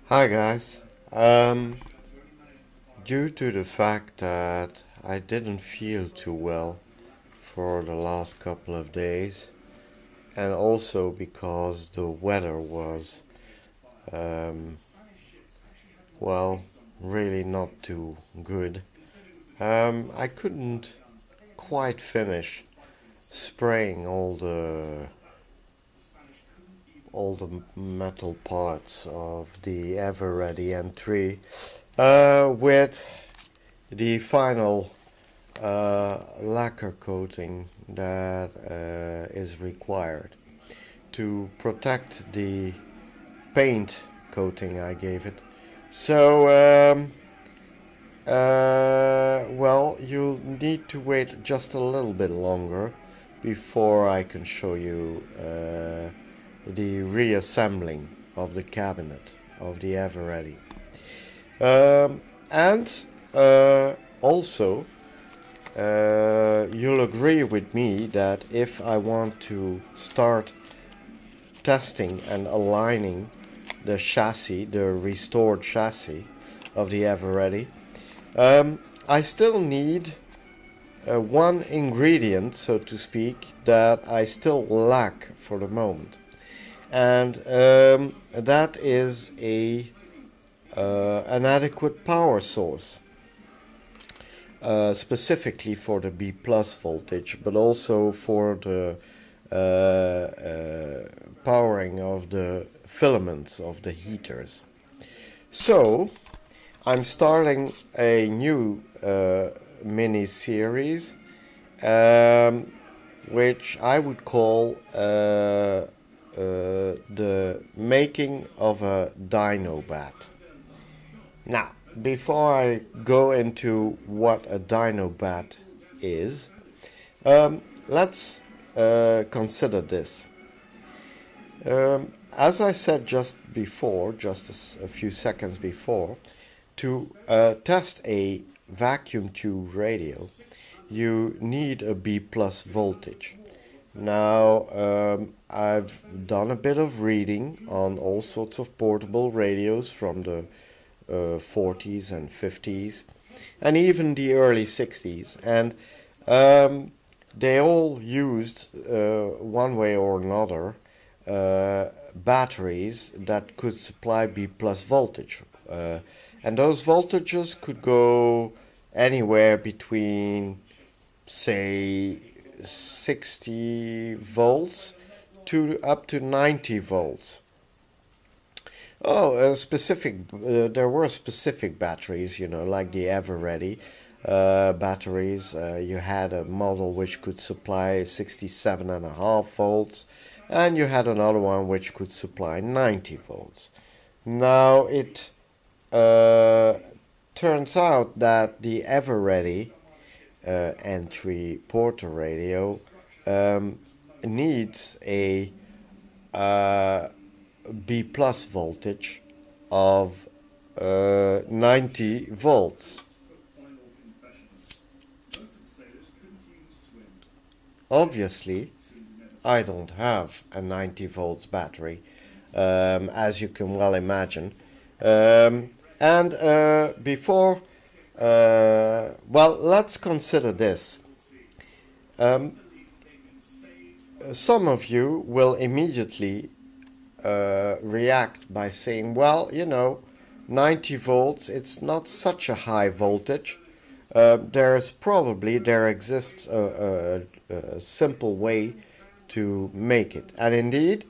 Hi guys. Due to the fact that I didn't feel too well for the last couple of days, and also because the weather was, um, well, really not too good, I couldn't quite finish spraying all the metal parts of the Ever Ready N3 with the final lacquer coating that is required to protect the paint coating I gave it. So, well, you'll need to wait just a little bit longer before I can show you the reassembling of the cabinet of the Ever Ready. And also, you'll agree with me that if I want to start testing and aligning the chassis, the restored chassis of the Ever Ready, I still need one ingredient, so to speak, that I still lack for the moment, and that is an adequate power source, specifically for the B plus voltage, but also for the powering of the filaments of the heaters. So I'm starting a new mini series, which I would call the making of a DynoBat. Now, before I go into what a DynoBat is, let's consider this. As I said just before, just a few seconds before, to test a vacuum tube radio, you need a B plus voltage. Now, I've done a bit of reading on all sorts of portable radios from the 40s and 50s, and even the early 60s, and they all used, one way or another, batteries that could supply B plus voltage. And those voltages could go anywhere between, say, 60 volts to up to 90 volts. There were specific batteries, like the Ever Ready batteries. You had a model which could supply 67.5 volts, and you had another one which could supply 90 volts. Now, it turns out that the Ever Ready N3 Porter radio needs a B plus voltage of 90 volts. Obviously, I don't have a 90 volts battery, as you can well imagine. Well, let's consider this. Some of you will immediately react by saying, well, 90 volts, it's not such a high voltage. There exists a simple way to make it. And indeed,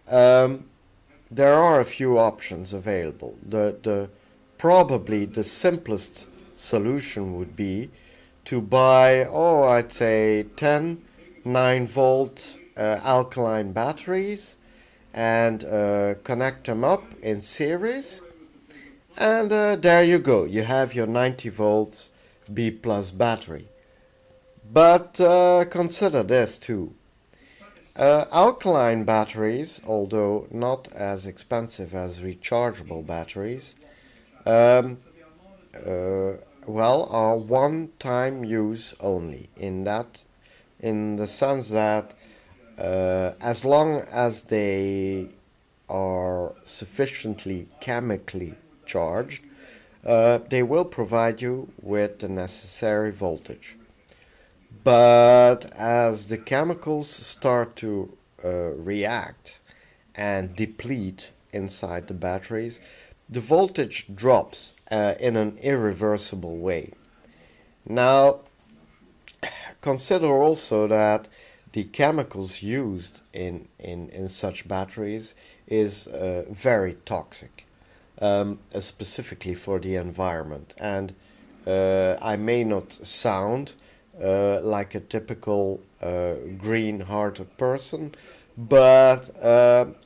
there are a few options available. Probably the simplest solution would be to buy, I'd say 10 9-volt alkaline batteries and connect them up in series, and there you go, you have your 90 volts B plus battery. But consider this too. Alkaline batteries, although not as expensive as rechargeable batteries, are one-time use only, in the sense that as long as they are sufficiently chemically charged, they will provide you with the necessary voltage. But as the chemicals start to react and deplete inside the batteries, the voltage drops in an irreversible way. Now, consider also that the chemicals used in such batteries is very toxic, specifically for the environment. And I may not sound like a typical green-hearted person, but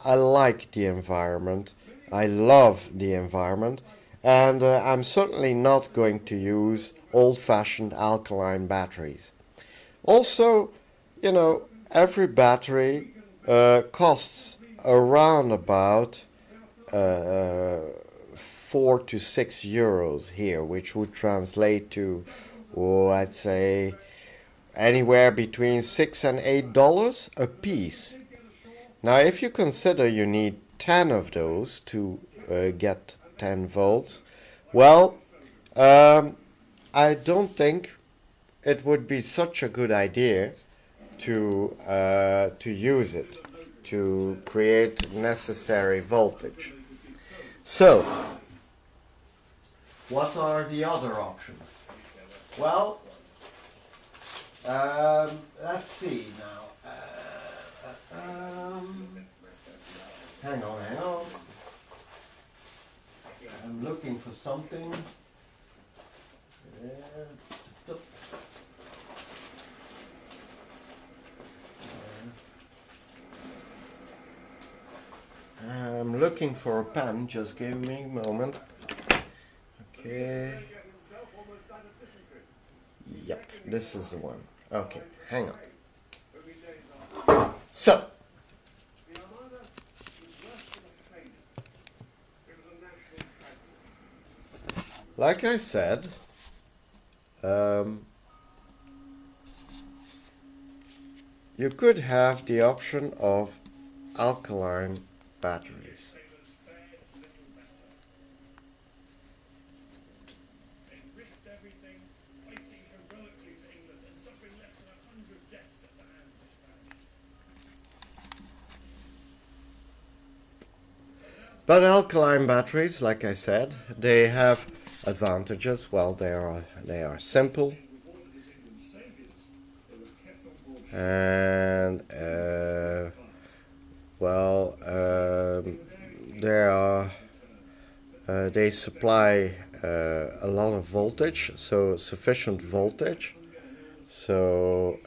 I like the environment. I love the environment, and I'm certainly not going to use old-fashioned alkaline batteries. Also, you know, every battery costs around about 4 to 6 euros here, which would translate to, I'd say, anywhere between $6 and $8 a piece. Now, if you consider you need 10 of those to get 10 volts, well, I don't think it would be such a good idea to use it to create necessary voltage. So, what are the other options? Well, let's see now. Hang on. I'm looking for something. I'm looking for a pen, just give me a moment. Okay. Yep, this is the one. Okay, hang on. So, like I said, you could have the option of alkaline batteries. But alkaline batteries, like I said, they have advantages. Well, they are simple, and they supply a lot of voltage, so sufficient voltage. So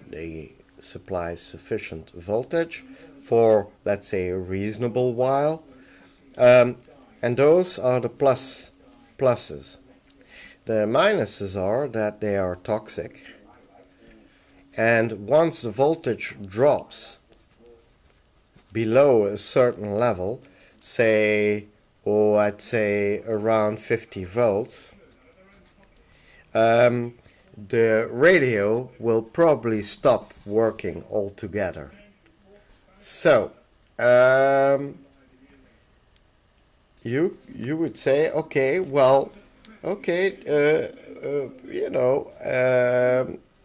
they supply sufficient voltage for, let's say, a reasonable while, and those are the pluses. The minuses are that they are toxic, and once the voltage drops below a certain level, say, I'd say around 50 volts, the radio will probably stop working altogether. So, you would say, okay, well, okay,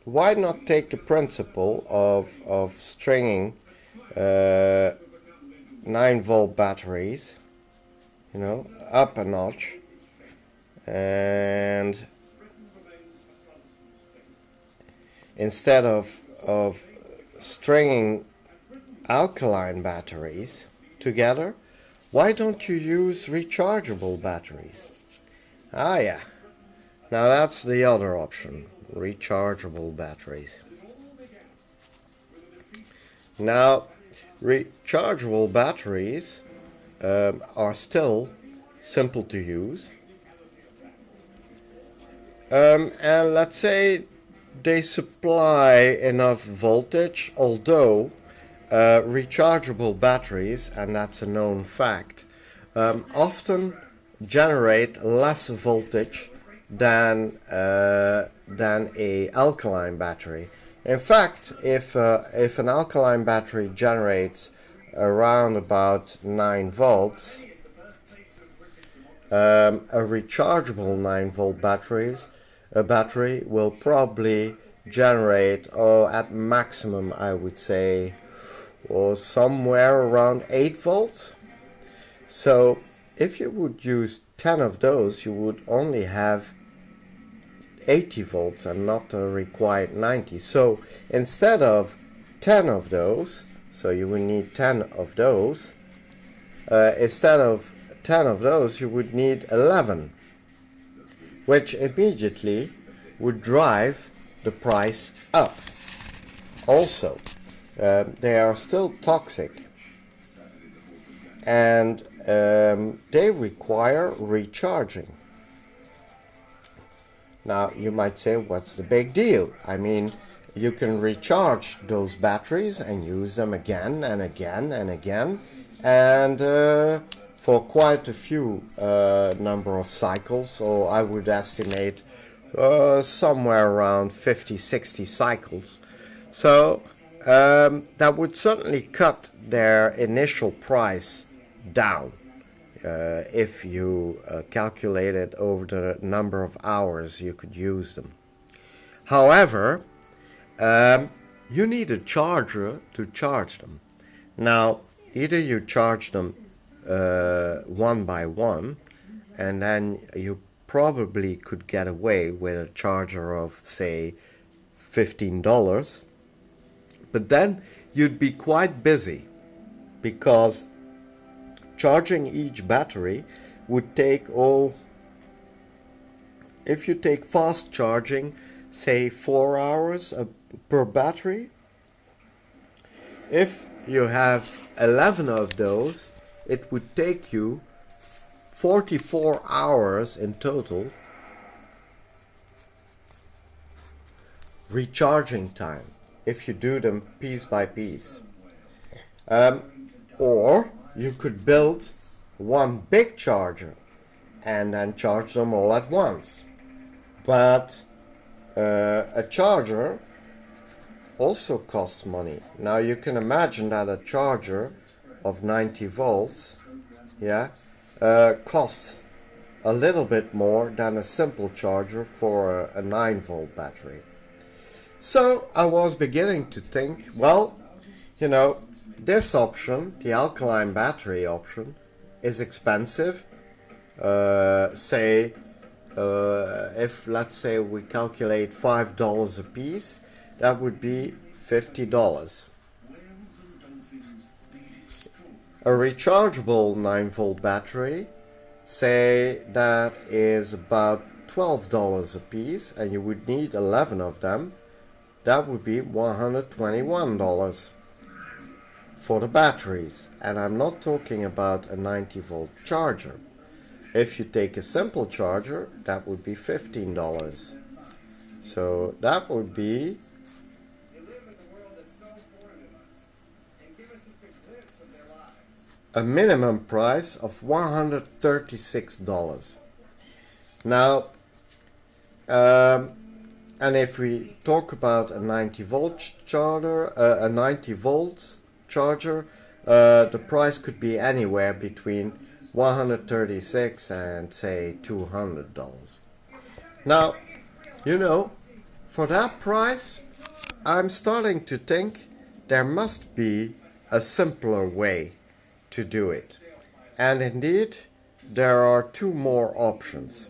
why not take the principle of stringing 9-volt batteries, up a notch, and instead of stringing alkaline batteries together, why don't you use rechargeable batteries? Ah, yeah. Now that's the other option, rechargeable batteries. Now, rechargeable batteries are still simple to use. And let's say they supply enough voltage, although rechargeable batteries, and that's a known fact, often generate less voltage than a alkaline battery. In fact, if an alkaline battery generates around about 9 volts. A rechargeable 9-volt battery will probably generate, at maximum I would say, somewhere around 8 volts. So if you would use 10 of those, you would only have 80 volts and not the required 90. So instead of 10 of those, so you will need 10 of those, instead of 10 of those you would need 11, which immediately would drive the price up. Also, they are still toxic, and they require recharging. Now you might say, what's the big deal? I mean, you can recharge those batteries and use them again and again and again, and for quite a few number of cycles, so I would estimate somewhere around 50-60 cycles. So that would certainly cut their initial price down if you calculate it over the number of hours you could use them. However, you need a charger to charge them. Now, either you charge them one by one, and then you probably could get away with a charger of, say, $15, but then you'd be quite busy, because charging each battery would take, if you take fast charging, say 4 hours per battery. If you have 11 of those, it would take you 44 hours in total recharging time, if you do them piece by piece. Or you could build one big charger and then charge them all at once. But a charger also costs money. Now you can imagine that a charger of 90 volts costs a little bit more than a simple charger for a 9-volt battery. So I was beginning to think, well, you know, this option, the alkaline battery option, is expensive. If let's say we calculate $5 a piece, that would be $50. A rechargeable 9-volt battery, say that is about $12 a piece, and you would need 11 of them. That would be $121 for the batteries, and I'm not talking about a 90-volt charger. If you take a simple charger, that would be $15. So that would be a minimum price of $136. Now, and if we talk about a 90-volt charger, the price could be anywhere between $136 and say $200. Now, you know, for that price, I'm starting to think there must be a simpler way to do it. And indeed, there are two more options.